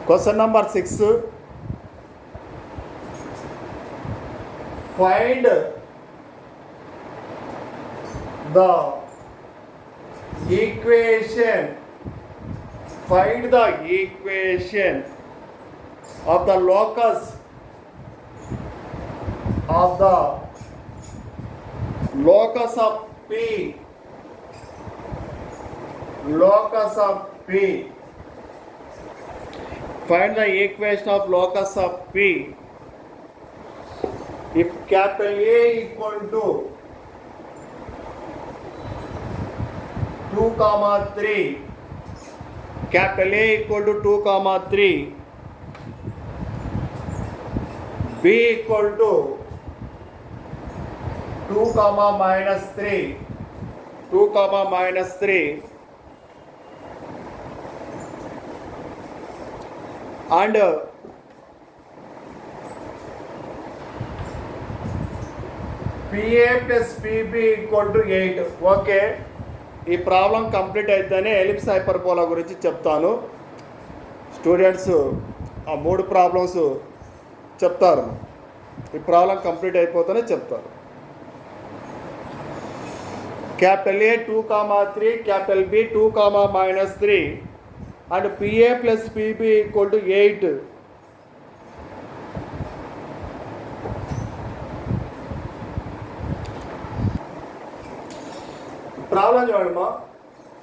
Question number 6. Find the equation. Find the equation of the locus of P. Locus of P. Find the equation of locus of P. If capital A equal to 2, 3, capital A equal to 2, 3, B equal to 2, minus 3, 2, minus 3, and PA plus PB equal to 8. Okay, ఈ problem complete అయితేనే ellipse hyperbola గురించి చెప్తాను. Students ఆ 3 problems చెప్తారు. ఈ problem complete అయిపోతేనే చెప్తారు. Capital A 2, 3, capital B 2, minus 3 and PA plus PB equal to 8. Problem చూడమ్మా.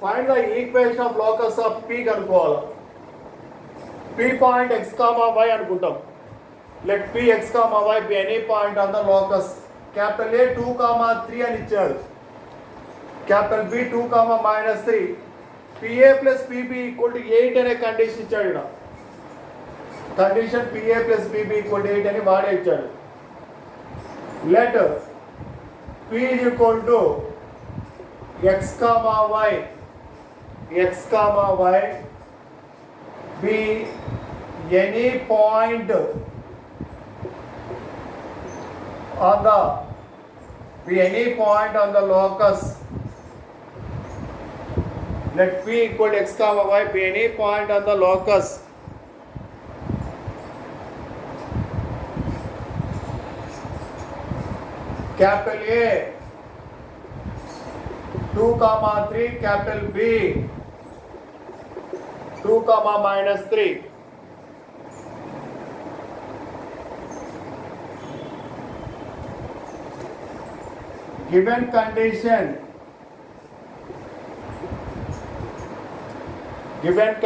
Find the equation of locus of P కనుక్కోవాలి. P పాయింట్ x, y అనుకుంటాం. Let P x, y be any point on the locus. Capital A 2, 3 అని ఇచ్చాడు. Capital B 2, minus 3. PA plus PB equal to 8 అనే condition ఇచ్చాడు. ఇక్కడ condition PA plus PB equal to 8 అని వాడే ఇచ్చాడు. Let P is equal to x, y be any point on the locus. Let P equal to x, y be any point on the locus. Capital A 2, 3, capital B 2, minus 3. Given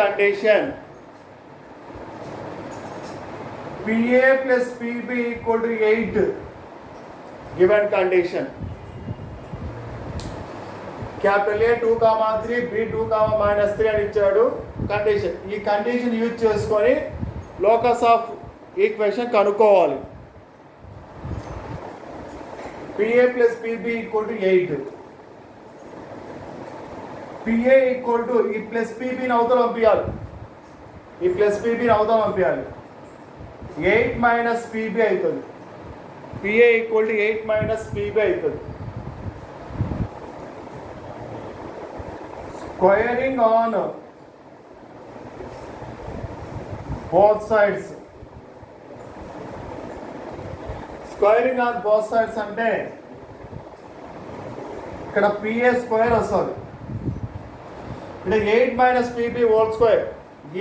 condition PA plus PB equal to 8. Given condition capital A 2, 3, B 2, minus 3 అని ఇచ్చాడు. Condition, ఈ condition use చేసుకొని locus of equation కనుక్కోవాలి. PA plus PB equal to 8. PA equal to ఈ plus PBని అవతల పంపించాలి. ఈ plus PBని అవతల పంపించాలి. 8 minus PB అవుతుంది. PA equal to 8 minus PB అవుతుంది. Squaring on both sides. Squaring on both sides అంటే ఇక్కడ PA స్క్వేర్ వస్తుంది. ఇక్కడ 8 minus PB whole square,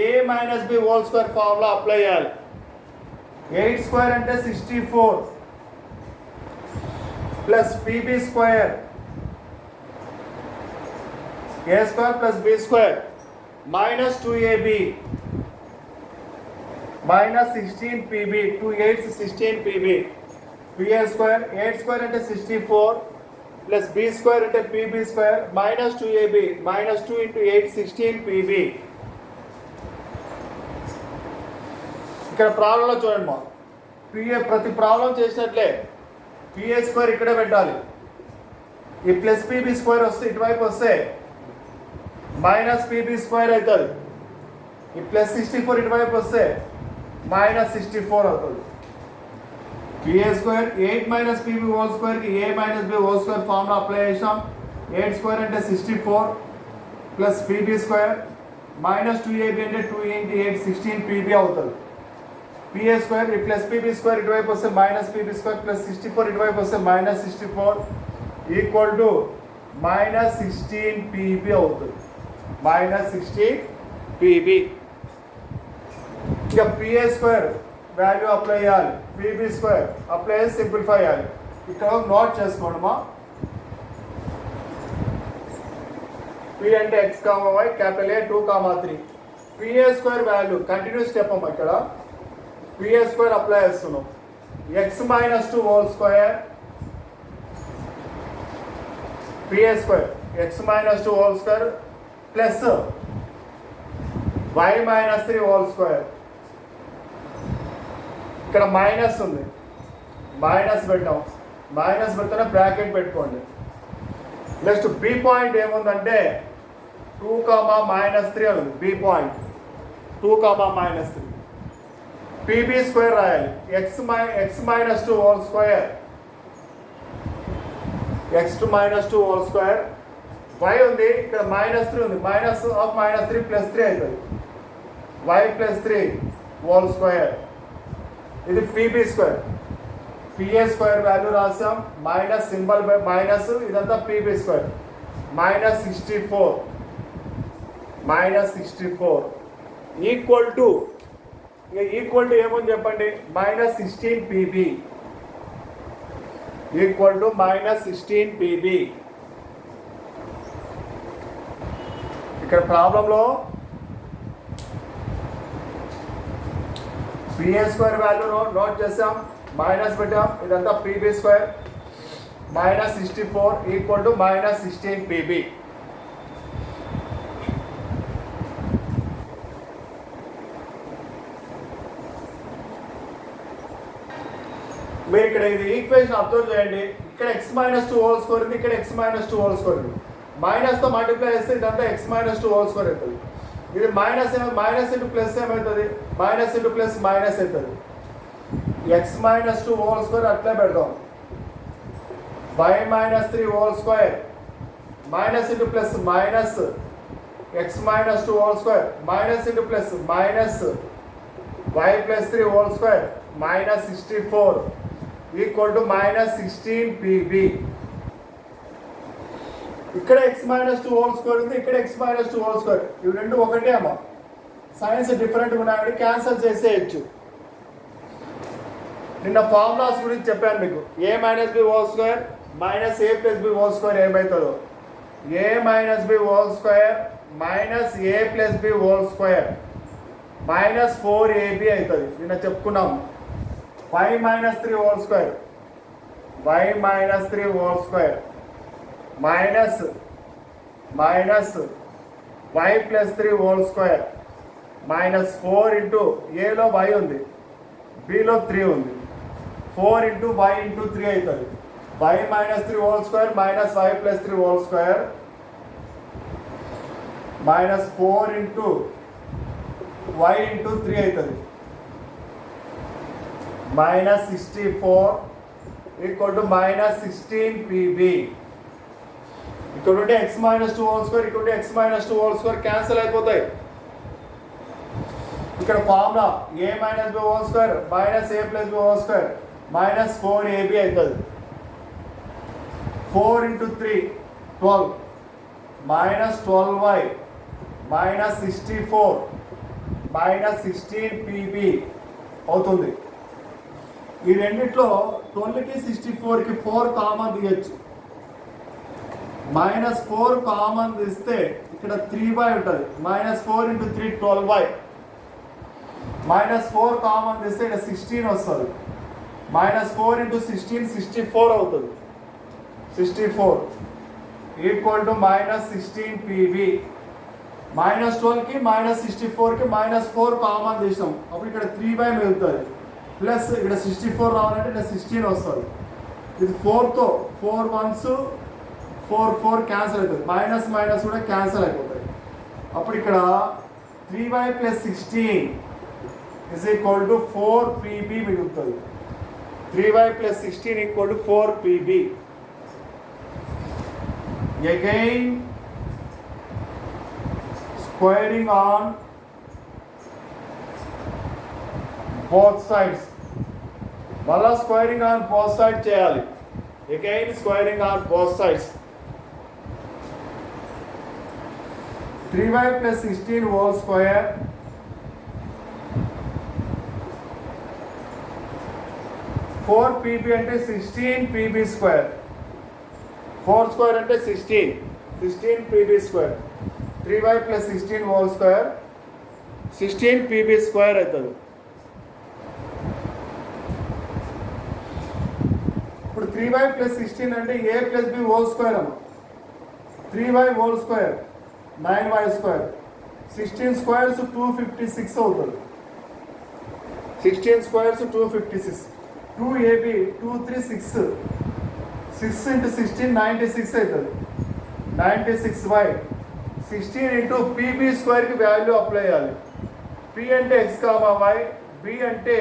A minus B whole square formula apply చేయాలి. 8 స్క్వేర్ అంటే 64 plus PB square A square plus B square minus 2AB minus 16 PB. 2 8 16 PB. PA square 8 square అంటే 64 plus B square అంటే PB square minus 2AB minus 2 into 8 16 PB. ఇక్కడ ప్రాబ్లంలో చూడండి మా PA ప్రతి problem చేసినట్లే PA స్క్వేర్ ఇక్కడే పెట్టాలి. ఈ ప్లస్ PB స్క్వేర్ వస్తే ఇటువైపు వస్తే మైనస్ PB స్క్వేర్ అవుతుంది. ఈ ప్లస్ 64 ఇటువైపు వస్తే మైనస్ 64 అవుతుంది. PA square 8 minus PB whole స్క్వేర్కి A minus B whole square formula apply చేసాం. 8 స్క్వేర్ అంటే 64 plus PB square minus 2ab అంటే 2 ఇంటూ 8 16 pb అవుతుంది. pa square plus pb square ఇటువైపు వస్తే మైనస్ pb స్క్వేర్ ప్లస్ 64 ఇటువైపు వస్తే minus 64 equal to minus 16 pb అవుతుంది. Minus 16 pb. ఇక pa స్క్వేర్ వాల్యూ అప్లై చేయాలి, pb స్క్వేర్ అప్లై చేసి సింప్లిఫై చేయాలి. ఇక్కడ నోట్ చేసుకోండమా. p అంటే x comma y capital A 2 comma 3. pa square value continuous step అమ్మ. ఇక్కడ pa స్క్వేర్ అప్లై చేస్తున్నాం. x minus 2 whole square pa square x minus 2 whole square plus y minus 3 whole square. ఇక్కడ minus ఉంది, minus పెట్టాం. Minus పెడితేనే bracket పెట్టుకోండి. Next B point ఏముందంటే 2 comma minus 3 ఉంది. B point 2 comma minus 3. PB square రాయాలి. X minus 2 whole square X minus 2 whole square. Y ఉంది, ఇక్కడ మైనస్ 3 ఉంది. మైనస్ ఆఫ్ మైనస్ 3 ప్లస్ 3 అవుతుంది. Y plus 3 whole square. ఇది PB square. PA square value రాసాం, minus symbol minus, ఇదంతా PB square. Minus 64 equal to, ఇక equal to ఏముంది చెప్పండి, minus 16 pb equal to minus 16 pb. ఇక్కడ ప్రాబ్లంలో పిఏ స్క్వేర్ వాల్యూ నోట్ చేసాం, మైనస్ పెట్టాం, ఇదంతా PB square. Minus 64 equal to minus 16 pb. మీరు ఇక్కడ ఇది ఈక్వేషన్ అబ్జర్వ్ చేయండి. ఇక్కడ x మైనస్ 2 హోల్ స్క్వేర్ ఉంది, ఇక్కడ x మైనస్ 2 హోల్ స్క్వేర్ ఉంది. మైనస్తో మల్టిప్లై చేస్తే ఇదంతా x మైనస్ 2 హోల్ స్క్వేర్ అవుతుంది. ఇది మైనస్ మైనస్ ఇంటూ ప్లస్ ఏమవుతుంది, మైనస్ ఇంటూ ప్లస్ మైనస్ అవుతుంది. x మైనస్ 2 హోల్ స్క్వేర్ అట్లే పెడదాం. y minus 3 whole square minus into plus minus x minus 2 whole square minus into plus minus y plus 3 whole square minus 64 equal to minus 16 pb. ఇక్కడ x minus 2 whole square ఉంది, ఇక్కడ x minus 2 whole square. ఇవి రెండు ఒకటే అమ్మా. Science డిఫరెంట్గా ఉన్నాయని cancel చేసేయచ్చు. నిన్న ఫార్ములాస్ గురించి చెప్పాను మీకు. A minus B whole square minus A plus B whole square ఏమవుతుందో, A minus B whole square minus A plus B whole square minus 4ab అవుతుంది. నిన్న చెప్పుకున్నాం. y minus 3 whole square y minus 3 whole square minus y plus 3 whole square minus 4 into ఏలో y ఉంది, బిలో 3 ఉంది. 4 into y into 3 అవుతుంది. y minus 3 whole square minus y plus 3 whole square minus 4 into y into 3 అవుతుంది. Minus 64 equal to minus 16 pb. ఇక్కడ ఉంటే x minus 2 whole square, ఇక్కడ ఉంటే x minus 2 whole square cancel అయిపోతాయి. ఇక్కడ formula A minus B whole square minus A plus B whole square minus 4ab అవుతుంది. 4 into 3 12 minus 12y minus 64 minus 16 pb అవుతుంది. ఈ రెండిట్లో 12కి 64కి 4 కామన్ తీయచ్చు. మైనస్ 4 కామన్ తీస్తే ఇక్కడ 3y ఉంటుంది. Minus 4 into 3 12y. Minus 4 common తీస్తే ఇక్కడ 16 వస్తుంది. మైనస్ 4 ఇంటూ 16 64 అవుతుంది. 64 equal to minus 16 pb. Minus 12కి మైనస్ 64కి మైనస్ 4 కామన్ తీసాం, అప్పుడు ఇక్కడ 3y మిగులుతుంది. ప్లస్ ఇక్కడ 64 రావాలంటే ఇక్కడ 16 వస్తుంది. ఇది 4తో 4 1s 4 4 క్యాన్సిల్ అవుతుంది. మైనస్ మైనస్ కూడా క్యాన్సిల్ అయిపోతాయి. అప్పుడు ఇక్కడ 3y plus 16 is equal to 4 pb మిగులుతుంది. 3y plus 16 equal to 4 pb. Again squaring on both sides. మళ్ళా స్క్వేరింగ్ ఆన్ బోత్ సైడ్ చేయాలి. Again squaring on both sides. 3y plus 16 whole square four PB అంటే 16 PB square. 4 square అంటే 16 PB square. 3y plus 16 whole square 16 pb square అవుతుంది. ఇప్పుడు 3y plus 16 అంటే a plus b whole square అమ్మ. 3y whole square 9y square. 16 squares 256 అవుతుంది. 16 squares 256. 2ab 2 3 6 6 into 16 96 అవుతుంది. 96y 16 into pb స్క్వేర్కి value apply చేయాలి. p అంటే x కామా y, b అంటే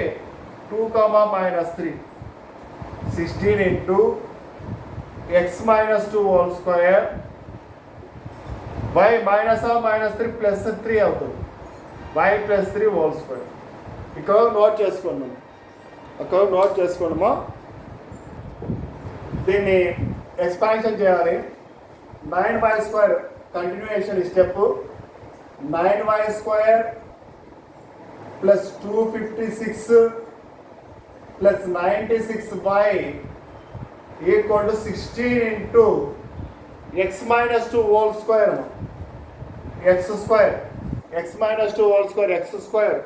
2 comma -3. 16 into x minus 2 whole square y minus 3 plus 3 అవుతుంది. y plus 3 whole square. ఇక్కడ note చేసుకున్నామా. దీన్ని expansion చేయాలి. 9y square continuation step. 9y square plus 256 plus 96y equal to 16 into x minus 2 whole square x square x minus 2 whole square x square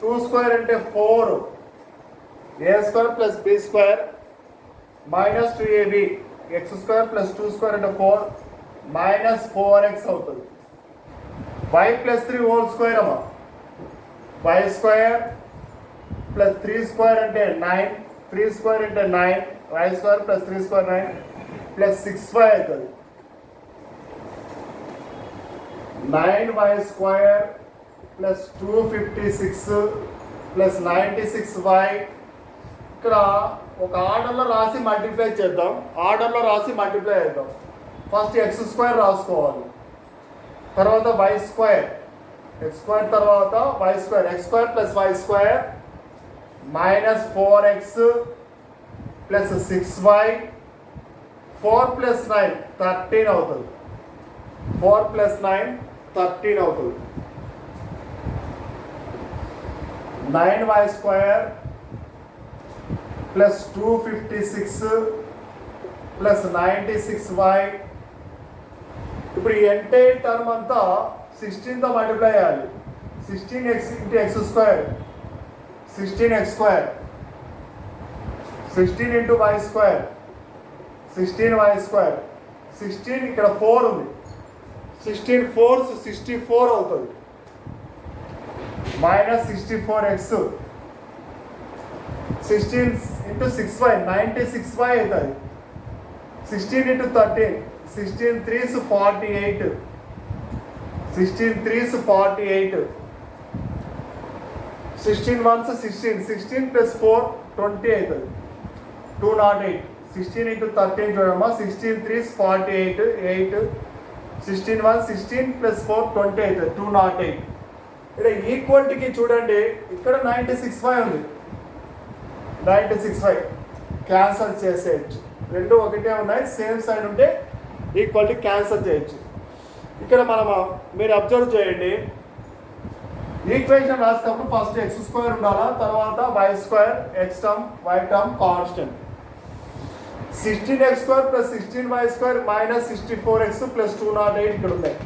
2 square అంటే 4 a square plus b square minus 2ab x square plus 2 square అంటే 4 minus 4x అవుతుంది. y plus 3 whole square అమ్మా. y square plus 3 square అంటే 9 3 square అంటే 9 y square plus 3 square 9 plus 6y అవుతుంది. 9y square plus 256 plus 96y. ఇక్కడ ఒక ఆర్డర్లో రాసి మల్టిప్లై చేద్దాం. ఫస్ట్ ఎక్స్ స్క్వేర్ రాసుకోవాలి, తర్వాత వై స్క్వేర్, ఎక్స్ స్క్వేర్ తర్వాత y square, X square plus y square minus 4x plus 6y 4 plus 9 13 అవుతుంది. 4 ప్లస్ 9 13 అవుతుంది. 9y square plus 256 plus 96y. ఇప్పుడు ఈ ఎంటైర్ టర్మ్ అంతా 16తో మల్టిప్లై చేయాలి. 16x into x square 16x square, 16 into y square 16y square. 16 ఇక్కడ 4 ఉంది, 16 4 64 అవుతుంది. Minus 64x 16 into 6y 96y అవుతుంది. 16 into 13 16 3s 48 16 3s 48 16 1s 16 16 plus 4 20 అవుతుంది. 208 16 ఇంటూ 13 చూడమ్మా. 16 3s 48 8 16 1 16 ప్లస్ 4 20 అవుతుంది. 208. ఇక్కడ ఈక్వల్టీకి చూడండి, ఇక్కడ 96y ఉంది. 96y క్యాన్సల్ చేసేయచ్చు. రెండు ఒకటే ఉన్నాయి, సేమ్ సైడ్ ఉంటే ఈక్వాలిటీ క్యాన్సల్ చేయొచ్చు. ఇక్కడ మీరు అబ్జర్వ్ చేయండి, ఈక్వేషన్ రాసేటప్పుడు ఫస్ట్ ఎక్స్ స్క్వేర్ ఉండాలా, తర్వాత y square, x term y term constant. 16x square plus 16y square minus 64x plus 208 ఇక్కడ ఉన్నాయి.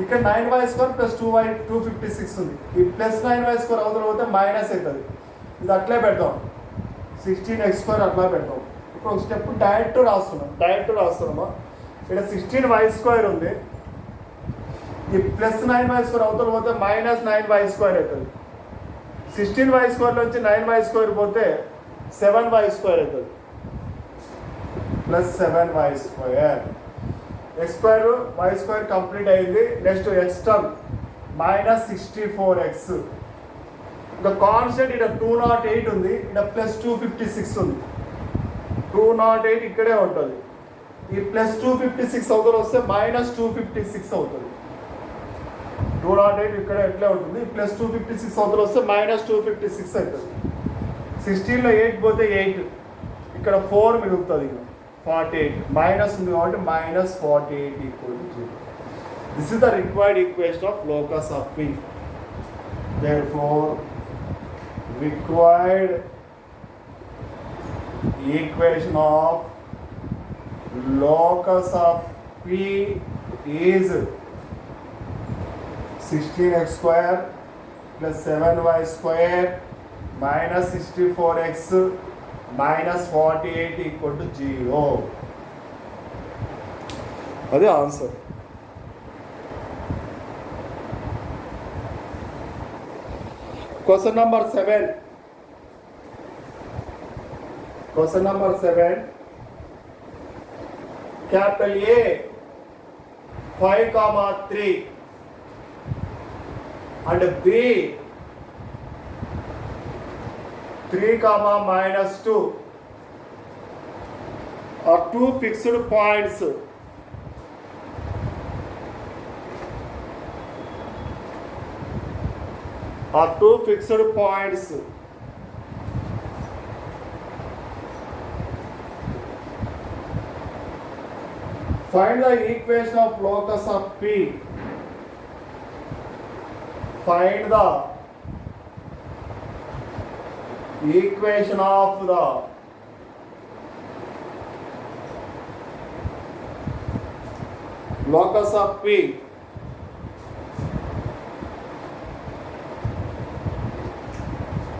ఇక్కడ 9y స్క్వేర్ ప్లస్ 256 ఉంది. ఈ ప్లస్ 9y స్క్వేర్ అవతల పోతే మైనస్ అవుతుంది. ఇది అట్లే పెడతాం, 16x స్క్వేర్ అట్లా పెడతాం. ఇప్పుడు ఒక స్టెప్ డైరెక్ట్ రాస్తున్నామా. ఇక్కడ 16y స్క్వేర్ ఉంది, ఈ ప్లస్ 9y స్క్వేర్ అవతల పోతే మైనస్ 9y స్క్వేర్ అవుతుంది. 16y స్క్వేర్ నుంచి 9y స్క్వేర్ పోతే 7y స్క్వేర్ అవుతుంది. Plus 7y square. X square Y square complete అయింది. Next X term minus 64x. ఇంకా కాన్స్టెంట్ ఇక్కడ 208 ఉంది, ఇక్కడ ప్లస్ 256 ఉంది. 208 ఇక్కడే ఉంటుంది. ఈ ప్లస్ 256 అవతల వస్తే మైనస్ 256 అవుతుంది. 208 ఇక్కడ ఎట్లా ఉంటుంది, ప్లస్ 256 అవతల వస్తే మైనస్ 256 అవుతుంది. 16లో 8 పోతే 8, ఇక్కడ 4 మిగులుతుంది, 48 మైనస్ ఉంది కాబట్టి minus 48 equal to 0. This is the required equation of locus of P. Therefore required equation of locus of P is 16x square plus 7y square minus 64x minus 48 equal to 0. అదే answer. Question number 7. Question number 7. Capital A 5,3 and B 3, minus 2 are two fixed points. Are two fixed points. Find the equation of locus of P. Find the equation of the locus of P.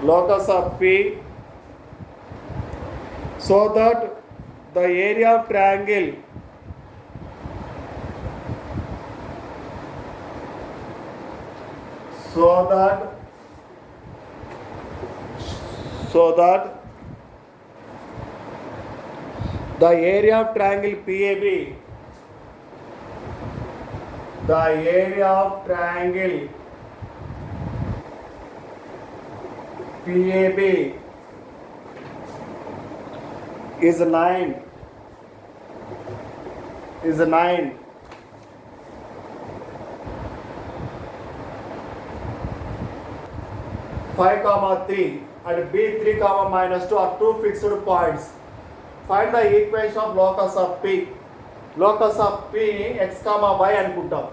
Locus of P so that the area of triangle so that the area of triangle PAB, the area of triangle PAB is 9. 5,3 and B 3, minus 2 are two fixed points. Find the equation of locus of P. Locus of P x, y అనుకుంటాం.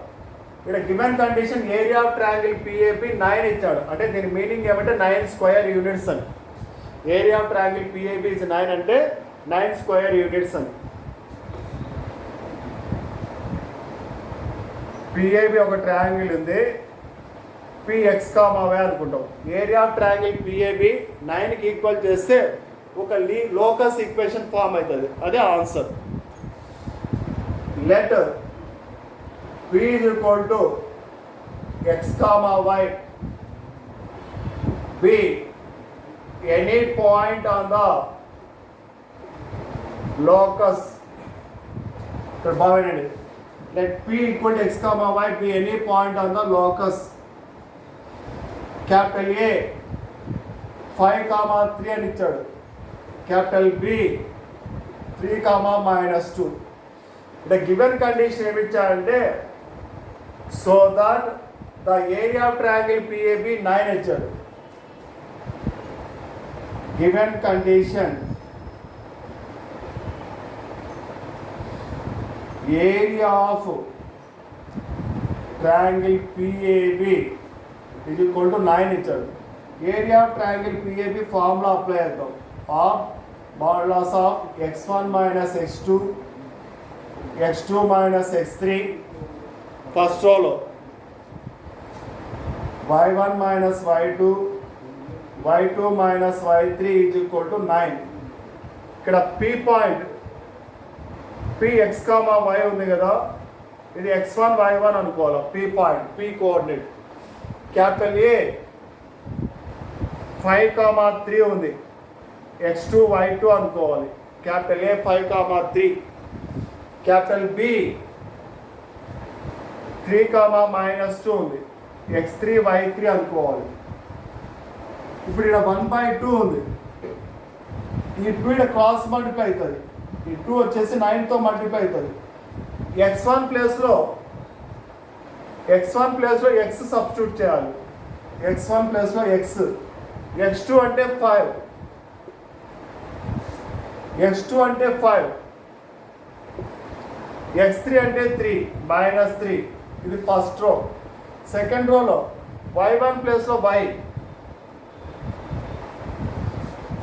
ఇక్కడ given condition area of triangle PAB 9 ఇచ్చాడు, అంటే దీని meaning ఏమంటే 9 square units అని. Area of triangle PAB is 9 అంటే 9 square units అని. PAB ఒక ట్రయాంగిల్ ఉంది, PX, y అనుకుంటాం. ఏరియా ఆఫ్ ట్రయాంగిల్ PAB 9కి ఈక్వల్ చేస్తే ఒక లోకస్ ఈక్వేషన్ ఫామ్ అవుతుంది, అదే answer. Let P is equal to x, y be any point on the locus. Let P equal to x, y be any point on the locus. Capital A 5, 3 అని ఇచ్చాడు. Capital B 3, minus 2. The given condition ఏమి ఇచ్చాడంటే so that the area of triangle PAB 9 ఇచ్చాడు. Given condition area of triangle PAB is equal to 9 ఇచ్చాడు. Area of triangle PAB formula apply చేద్దాం. Of modulus of x1 minus x2 x2 minus x3 first రోలో y1 minus y2 y2 minus y3 is equal to 9. ఇక్కడ P point Px, y ఉంది కదా, ఇది x1 y1 అనుకోవాలి. P point, P coordinate. Capital A 5, 3 ఉంది, x2 y2 అనుకోవాలి. Capital A 5, 3. Capital B 3, minus 2 ఉంది, x3 y3 అనుకోవాలి. ఇప్పుడు ఇక్కడ 1/2 ఉంది, ఈ 2 ఇక్కడ క్రాస్ మల్టిప్లై అవుతుంది, ఈ 2 వచ్చేసి 9తో మల్టిప్లై అవుతుంది. x1 ప్లేస్లో x1 ప్లేస్లో ఎక్స్ సబ్స్టిట్యూట్ చేయాలి. x1 ప్లేస్లో ఎక్స్, x2 అంటే 5, x2 అంటే 5, x3 అంటే 3 -3. ఇది ఫస్ట్ రో. సెకండ్ రోలో y1 ప్లేస్లో y,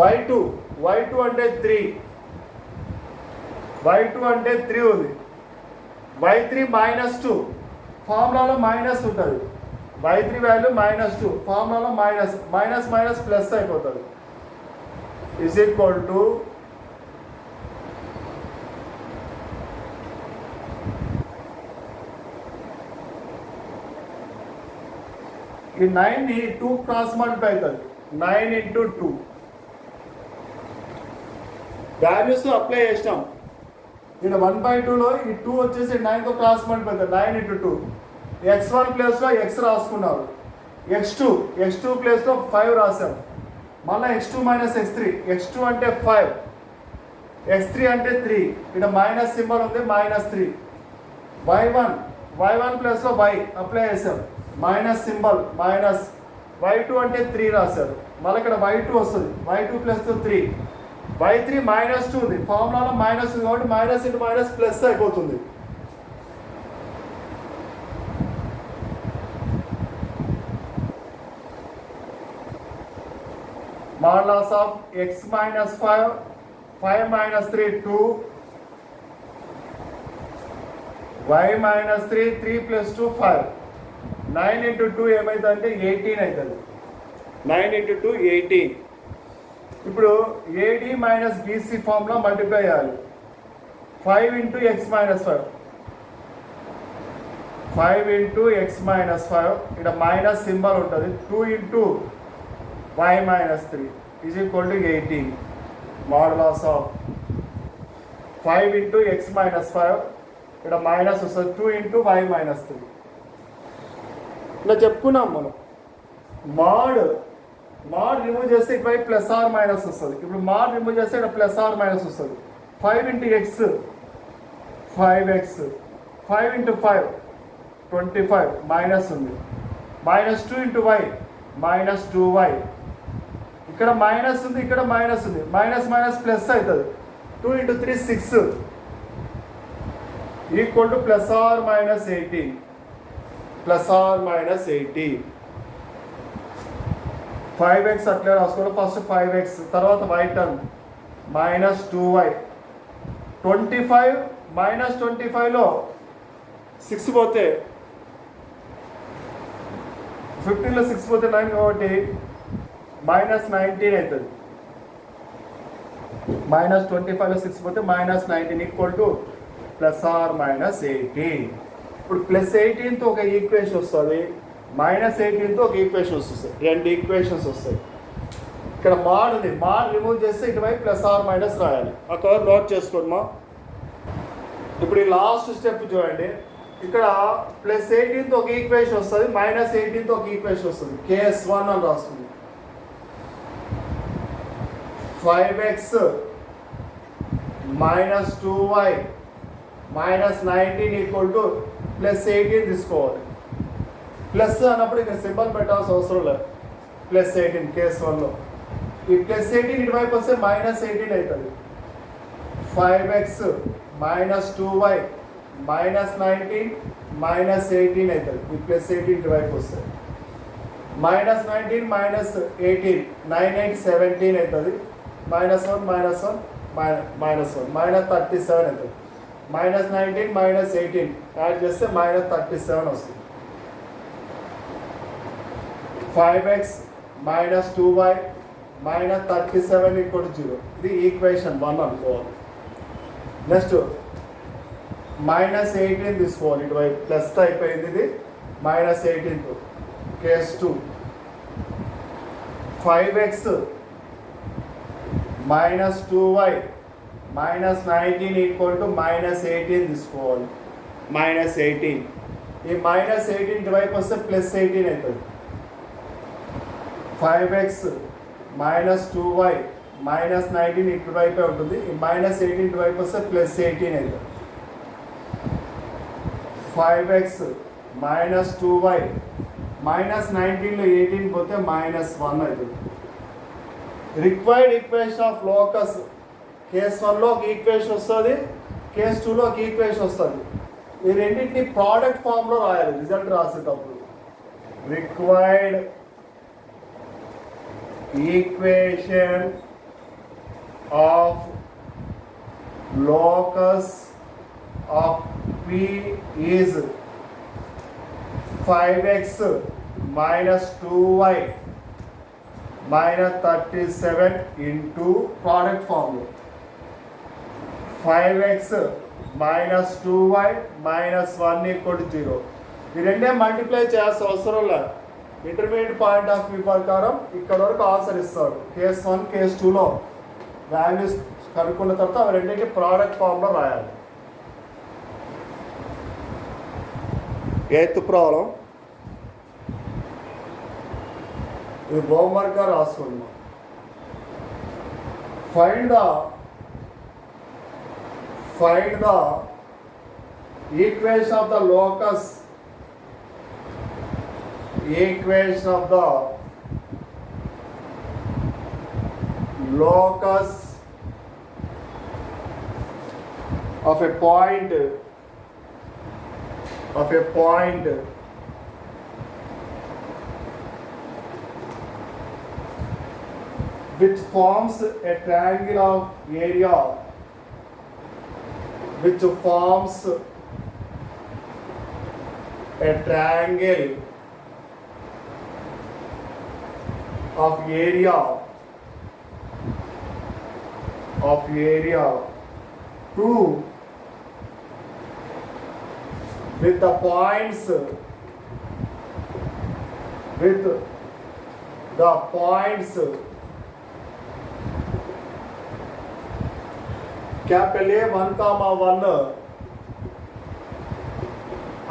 y2 అంటే 3, y2 అంటే 3 ఉంది. y3 -2, ఫార్ములాలో మైనస్ ఉంటుంది. y3 వాల్యూ -2, ఫార్ములాలో మైనస్ ప్లస్ అయిపోతుంది. ఈజ్ ఈక్వల్ టు ఈ 9ని 2 క్రాస్ మల్టిప్లై అవుతుంది. 9 × 2 వాల్యూస్ అప్లై చేసినాం. ఇక్కడ 1/2లో ఈ 2 వచ్చేసి 9తో క్రాస్ మల్టిప్లై అవుతుంది. 9 × 2. x1 ప్లేస్లో x రాసుకున్నారు. x2 ప్లేస్లో 5 రాసాం. మళ్ళీ x2 - x3, x2 అంటే 5, x3 అంటే 3. ఇక్కడ మైనస్ సింబల్ ఉంది, -3. y1 ప్లేస్లో y అప్లై చేసాం, మైనస్ సింబల్ మైనస్. y2 అంటే 3 రాశారు. మళ్ళీ ఇక్కడ y2 వస్తుంది, y2 ప్లస్తో 3. y3 -2 ఉంది, ఫార్ములాలో మైనస్ ఉంది కాబట్టి మైనస్ ఇంటూ మైనస్ ప్లస్ అయిపోతుంది. Modulus of x - 5, 5 - 3 2, y - 3, 3 + 2 5. 9 × 2 ఏమవుతుందంటే 18 అవుతుంది. 9 × 2 18. ఇప్పుడు AD - BC ఫామ్లో మల్టిప్లై చేయాలి. 5 × x - 5, 5 × x - 5, ఇక్కడ మైనస్ సింబల్ ఉంటుంది. 2 × y - 3 is equal to 18. Modulus of 5 × x - 5, ఇక్కడ మైనస్ వస్తుంది. 2 × y - 3. ఇలా చెప్పుకున్నాం మనం. మాడ్ రిమూవ్ చేస్తే ఇటువైపు ప్లస్ ఆర్ మైనస్ వస్తుంది. ఇప్పుడు మాడ్ రిమూవ్ చేస్తే ఇక్కడ ప్లస్ ఆర్ మైనస్ వస్తుంది. 5 × x 5x, 5 × 5 25, మైనస్ ఉంది. -2 × y -2y, ఇక్కడ మైనస్ ఉంది, ఇక్కడ మైనస్ ఉంది. మైనస్ ప్లస్ అవుతుంది. 2 × 3 6 equal to +or-18. +or-18. 5x అట్లే రాసుకోవాలి. ఫస్ట్ 5x, తర్వాత y టర్మ్ -2y. 25 -25లో 6 పోతే 15లో 6 పోతే 9 కాబట్టి -19 అవుతుంది. -25లో 6 పోతే -19 ఈక్వల్ టు +or-18. ఇప్పుడు +18తో ఒక ఈక్వేషన్ వస్తుంది, -18తో ఒక ఈక్వేషన్ వస్తుంది. 2 ఈక్వేషన్స్ వస్తాయి. ఇక్కడ మాడ్ ఉంది, మాడ్ రిమూవ్ చేస్తే ఇటువైపు +or- రాయాలి. అక్కడ నోట్ చేసుకోండి మా. ఇప్పుడు ఈ లాస్ట్ స్టెప్ చూడండి. ఇక్కడ +18తో ఒక ఈక్వేషన్ వస్తుంది, -18తో ఒక ఈక్వేషన్ వస్తుంది. KS1 అని రాస్తుంది. 5x - 2y -19 ఈక్వల్ టు +18 తీసుకోవాలి. ప్లస్ అన్నప్పుడు ఇక్కడ సింబల్ పెట్టాల్సిన అవసరం లేదు. +18 కేస్ 1లో ఈ +18 ఇటువైపు వస్తే -18 అవుతుంది. 5x - 2y -19 -18 అవుతుంది. ఈ +18 ఇటువైపు వస్తుంది. -19 -18 9 8 17 అవుతుంది. -1 -1 -1 -37 అవుతుంది. -19 -18 యాడ్ చేస్తే -37 వస్తుంది. 5x - 2y -37 equal to 0. ఇది ఈక్వేషన్ 1 అనుకోవాలి. నెక్స్ట్ -18 తీసుకోవాలి. ఇటువైపు ప్లస్ అయిపోయింది. ఇది -18 case 2. 5x - 2y -19 equal to -18 తీసుకోవాలి. -18 ఈ -18 ఇటువైపు వస్తే +18 అవుతుంది. 5x - 2y -19 ఇటువైపే ఉంటుంది. ఈ -18 ఇటువైపు వస్తే +18 అవుతుంది. 5x minus 2y minus 19 లో 18 పోతే minus 1 అవుతుంది. Required equation of locus case 1లో ఒక ఈక్వేషన్ వస్తుంది, కేస్ 2లో ఒక ఈక్వేషన్ వస్తుంది. ఈ రెండింటిని ప్రోడక్ట్ ఫామ్లో రాయాలి రిజల్ట్ రాసేటప్పుడు. Required equation of locus of P is 5x minus 2y minus 37 into product formula. 5x minus 2y minus 1 equal to 0. ఈ రెండే మల్టిప్లై చేయాల్సిన అవసరం లేదు. ఇంటర్మీడియట్ పాయింట్ ఆఫ్ వ్యూ ప్రకారం ఇక్కడ వరకు ఆన్సర్ ఇస్తాడు. కేస్ 1 కేస్ 2లో వాల్యూస్ కనుక్కున్న తర్వాత అవి రెండింటి ప్రోడక్ట్ ఫామ్లో రాయాలి. 8th ప్రాబ్లం ఇది హోంవర్క్గా రాసుకున్నాం. Find the equation of the locus of a point which forms a triangle of area which forms a triangle of area 2 with the points capital A 1, 1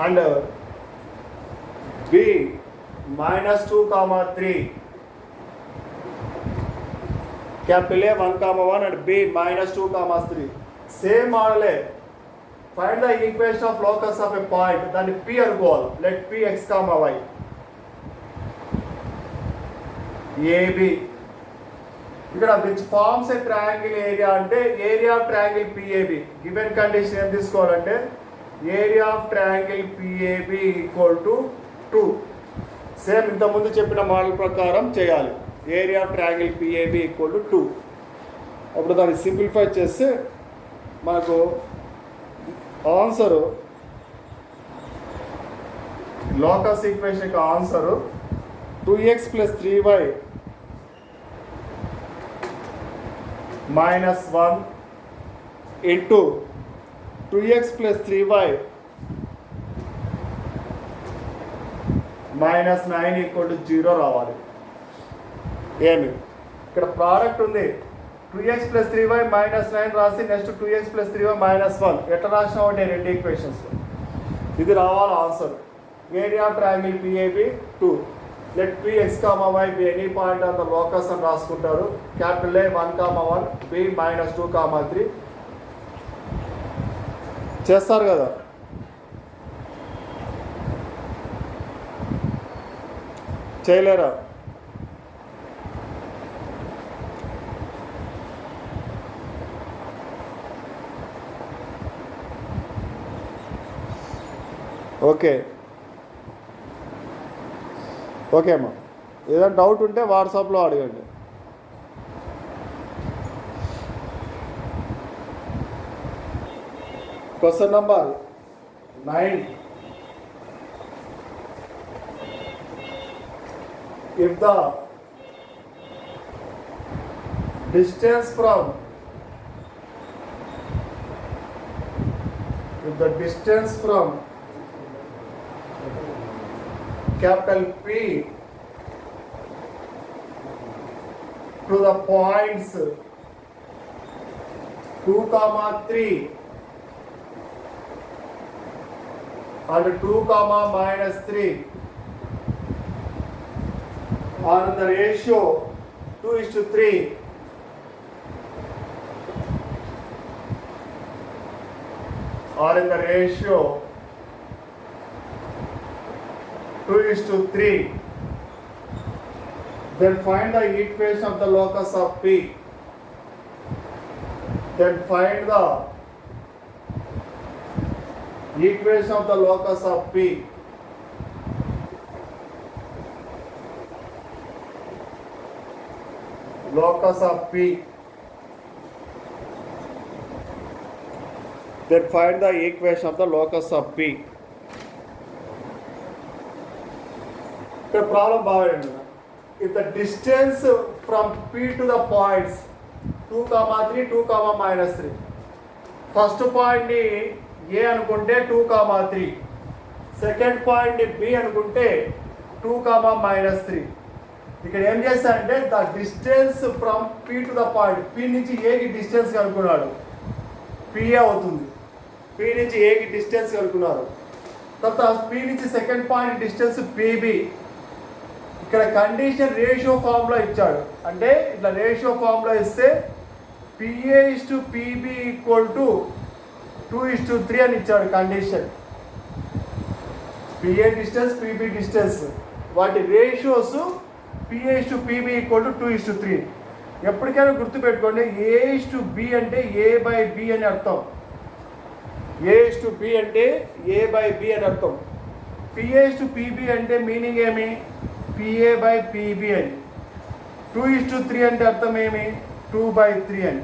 and B minus 2, 3. Capital A 1, 1 and B minus 2, 3. Same model. Find the equation of locus of a point. Then P అనుకోవాలి. Let P x, y. AB. ఇక్కడ which forms a triangle area అంటే area of triangle PAB. Given condition ఏం తీసుకోవాలంటే area of triangle PAB equal to 2. Same ఇంతకుముందు చెప్పిన model ప్రకారం చేయాలి. Area of triangle PAB equal to 2. అప్పుడు దాన్ని సింప్లిఫై చేస్తే మనకు ఆన్సరు లోకస్ ఈక్వేషన్ యొక్క answer 2x + 3y minus 1 into 2x + 3y minus 9 equal to 0 రావాలి. ఏమి ఇక్కడ ప్రోడక్ట్ ఉంది. 2x + 3y minus 9 రాసి నెక్స్ట్ 2x + 3y minus 1 ఎట్లా రాసినా ఒకటి రెండు ఈక్వేషన్స్. ఇది రావాలి answer. Area of triangle PAB 2. Let P x, y be any point on the locus అని రాసుకుంటారు. క్యాపిటల్ A 1, 1 B minus 2, 3 చేస్తారు కదా. చేయలేరా? ఓకే అమ్మా. ఏదైనా డౌట్ ఉంటే వాట్సాప్లో అడగండి. Question number 9. If the distance from capital P to the points 2, 3 and 2, -3 are in the ratio 2:3. Are in the ratio 2:3. Then find the equation of the locus of P. Then find the equation of the locus of P. Locus of P. Then find the equation of the locus of P. The problem బాగుంది. If the distance from P to the points 2, 3, 2, -3. First point ని A అనుకుంటే 2, 3. Second point ని B అనుకుంటే 2, -3. ఇక్కడ ఏం చేస్తాడంటే the distance from P to the point P నుంచి Aకి distance కనుక్కున్నాడు. PA అవుతుంది. P నుంచి Aకి డిస్టెన్స్ కనుక్కున్నారు. తర్వాత P నుంచి సెకండ్ పాయింట్ డిస్టెన్స్ PB. ఇక్కడ కండిషన్ రేషియో ఫార్ములా ఇచ్చాడు. అంటే ఇట్లా రేషియో ఫార్ములా ఇస్తే PA/PB = 2:3 అని ఇచ్చాడు condition. PA distance, PB distance, వాటి రేషియోస్ PA/PB = 2:3. ఎప్పటికైనా గుర్తుపెట్టుకోండి, A/B అంటే A/B అని అర్థం. A/B అంటే A/B అని అర్థం. PA/PB అంటే మీనింగ్ ఏమి? PA/PB అని. 2:3 అంటే అర్థం ఏమి? 2/3 అని.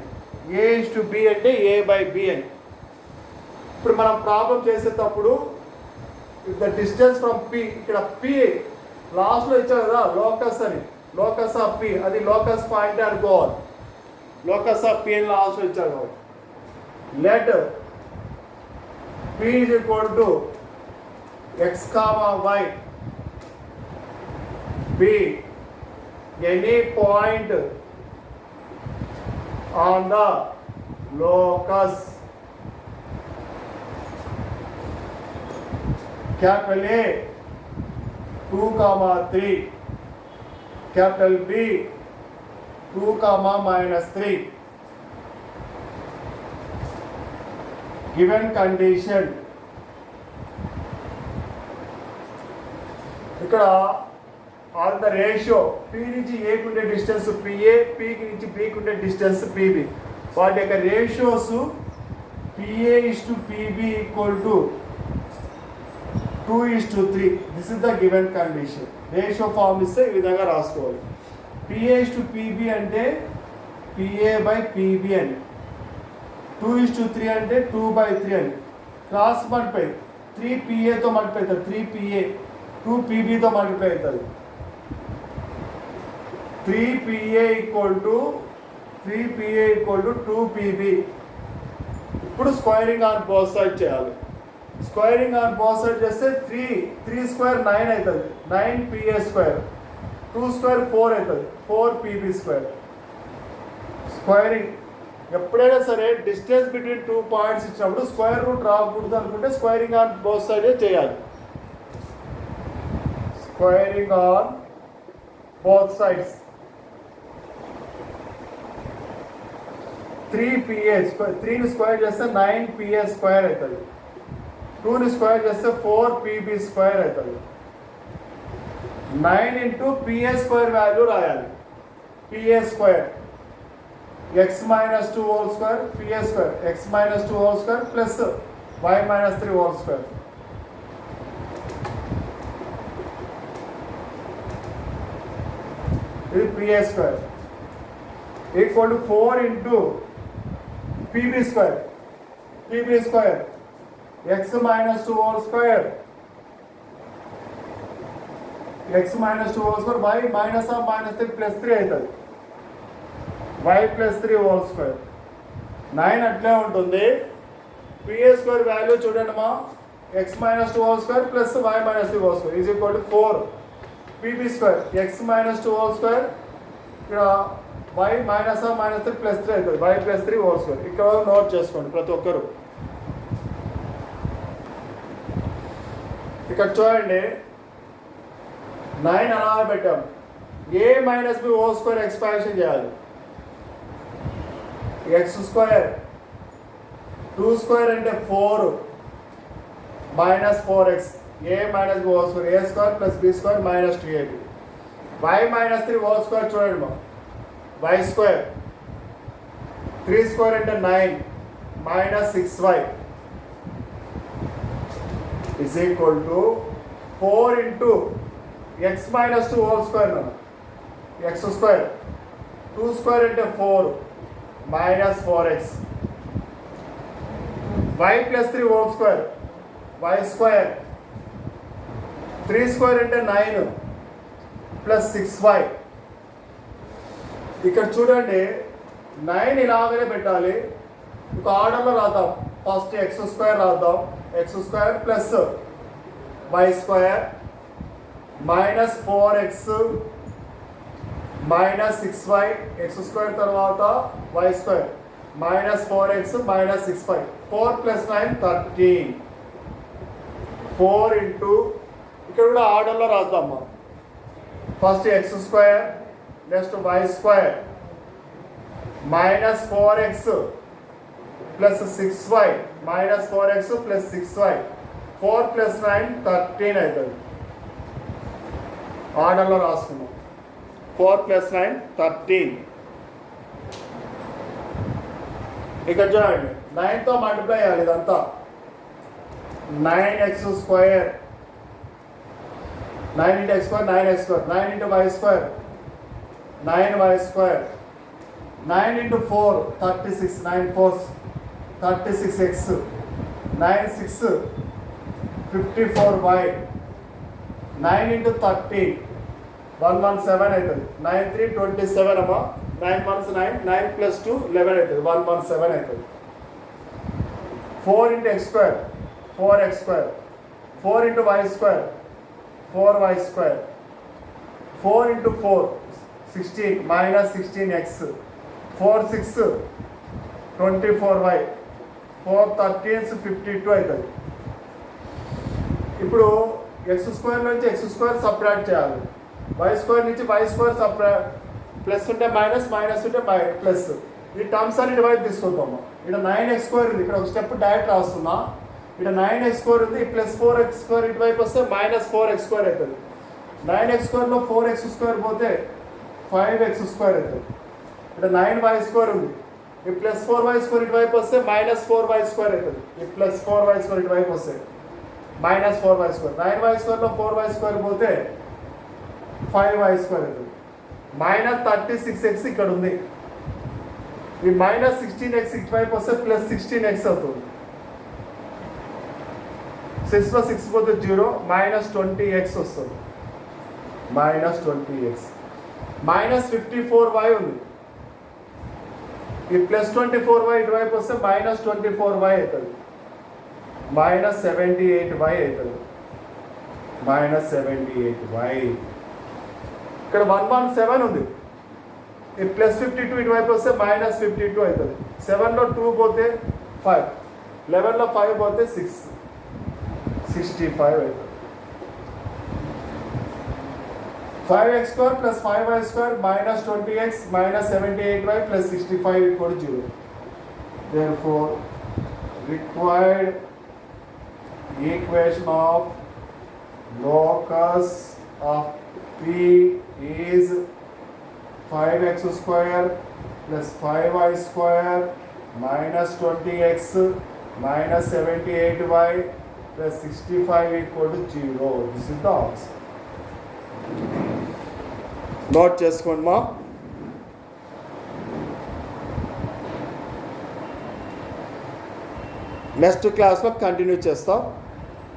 A/B అంటే A/B అని. ఇప్పుడు మనం ప్రాబ్లం చేసేటప్పుడు ద డిస్టెన్స్ ఫ్రమ్ P, ఇక్కడ P లాస్ట్లో ఇచ్చారు కదా లోకస్ అని, లోకస్ ఆఫ్ P, అది లోకస్ పాయింట్ అనుకోవాలి. లోకస్ ఆఫ్ P అని లాస్ట్లో ఇచ్చారు కాబట్టి let P = x, y be any point on the locus capital A 2, 3, capital B 2, -3. Given condition, ఇక్కడ ఆన్ ద రేషియో P నుంచి Aకి ఉండే డిస్టెన్స్ PA, P నుంచి Bకి ఉండే డిస్టెన్స్ PB, వాటి యొక్క ratios PA/PB = 2:3. This is the given condition. Ratio form ఇస్తే ఈ విధంగా రాసుకోవాలి. PA/PB అంటే PA/PB అని, 2:3 అంటే 2/3 అని. క్రాస్ మల్టిప్లై 3 PAతో మల్టిప్లై అవుతుంది, 3 PA 2 PBతో మల్టిప్లై అవుతుంది. 3PA = 2 PB. ఇప్పుడు స్క్వేరింగ్ ఆన్ బోత్ సైడ్ చేయాలి. స్క్వేరింగ్ ఆన్ బోత్ సైడ్ చేస్తే 3 స్క్వేర్ 9 అవుతుంది, 9PA స్క్వేర్, 2 స్క్వేర్ 4 అవుతుంది, 4PB స్క్వేర్. స్క్వేరింగ్ ఎప్పుడైనా సరే డిస్టెన్స్ బిట్వీన్ 2 పాయింట్స్ ఇచ్చినప్పుడు స్క్వేర్ రూట్ రాకూడదు అనుకుంటే స్క్వేరింగ్ ఆన్ బోత్ సైడ్ చేయాలి. Squaring on both sides 3PA square, 3ని స్క్వేర్ చేస్తే 9PA స్క్వేర్ అవుతుంది, 2ని స్క్వేర్ చేస్తే 4PB స్క్వేర్ అవుతుంది. 9 × PA స్క్వేర్ వాల్యూ రాయాలి. PA square x - 2 whole square, PA square x - 2 whole square plus y - 3 whole square. ఇది PA square = 4 × PB square. PB square x - 2 whole square, x - 2 whole square, y - -3 +3 అవుతుంది, y + 3 whole square. 9 అట్లే ఉంటుంది. PA square value చూడండి మా, x - 2 whole square plus y - 3 whole square = 4. PB square x - 2 whole square, ఇక్కడ y - 3 +3 అవుతుంది, y + 3 whole square. ఇక్కడ note చేసుకోండి ప్రతి ఒక్కరు. ఇక్కడ చూడండి 9 అలా పెట్టాం. A - B whole square expansion చేయాలి. x స్క్వేర్ 2 స్క్వేర్ అంటే 4 - 4x a minus b whole square, a square plus b square minus 2ab. y minus 3 whole square చూడండి మా y square 3 square అంటే 9 minus 6y is equal to 4 into x minus 2 whole square na x square 2 square into 4 minus 4x y plus 3 whole square y square 3 square into 9 plus 6y ఇక్కడ చూడండి 9 ఇలాగనే పెట్టాలి ఒక ఆర్డర్లో రాద్దాం ఫస్ట్ x స్క్వేర్ రాద్దాం x square plus y square minus 4x minus 6y x square తర్వాత y square minus 4x minus 6y 4 plus 9 13 4 into ఇక్కడ కూడా ఆర్డర్లో రాద్దాం మనం first x square next y square minus 4x plus 6y minus 4x plus 6y 4 plus 9 13 అవుతుంది ఆర్డర్లో రాసుకున్నాం 4 plus 9 13 ఇక్కడ చూడండి 9తో మల్టిప్లై చేయాలి ఇదంతా 9x square 9 into x square 9x square 9 into y square 9y square 9 into 4 36 9 4 36x 9 6 54y 9 into 30 117 అవుతుంది 9 3 27 అమ్మా 9 1 9 9 plus 2 11 అవుతుంది 117 అవుతుంది 4 into x square 4x square 4 into y square 4y square 4 into 4 16 minus 16x 4 6 24y 4 13 52 అవుతుంది ఇప్పుడు X square నుంచి X square separate చేయాలి y square నుంచి y square separate plus ఉంటే మైనస్ మైనస్ ఉంటే ప్లస్ ఈ టర్మ్స్ అన్ని డివైడ్ తీసుకుంటాము ఇక్కడ 9x స్క్వేర్ ఉంది ఇక్కడ ఒక స్టెప్ డైరెక్ట్ రాస్తున్నా ఇక్కడ 9x స్క్వేర్ ఉంది ప్లస్ 4x స్క్వేర్ ఇటువైపు వస్తే మైనస్ 4x స్క్వేర్ అవుతుంది 9x స్క్వేర్లో 4x స్క్వేర్ పోతే 5x స్క్వేర్ అవుతుంది ఇక్కడ 9y స్క్వేర్ ఉంది ఈ ప్లస్ 4y స్క్వేర్ ఇటువైపు వస్తే మైనస్ 4y స్క్వేర్ అవుతుంది ఈ ప్లస్ 4y స్క్వేర్ ఇటువైపు వస్తే minus 4y square 9y స్క్వేర్లో 4y square పోతే 5y స్క్వేర్ అవుతుంది మైనస్ 36x ఇక్కడ ఉంది ఈ మైనస్ 16x ఇటువైపు వస్తే ప్లస్ 16x అవుతుంది 6లో 6 పోతే 0 మైనస్ 20x వస్తుంది మైనస్ 20x మైనస్ 54y ఉంది ఈ ప్లస్ 24y ఇటువైపు వస్తే మైనస్ 24y అవుతుంది మైనస్ 78y అవుతుంది మైనస్ 78y ఇక్కడ 117 ఉంది ఈ ప్లస్ 52 ఇటువైపు వస్తే మైనస్ 52 అవుతుంది 7లో 2 పోతే 5 11లో 5 పోతే 6 65 అవుతుంది 5x square plus 5y square minus 20x minus 78y plus 65 equal to 0. Therefore, required equation of locus of P is 5x square plus 5y square minus 20x minus 78y plus 65 equal to 0. This is the answer. Note చేసుకోండి మా next క్లాస్లో continue చేస్తాం.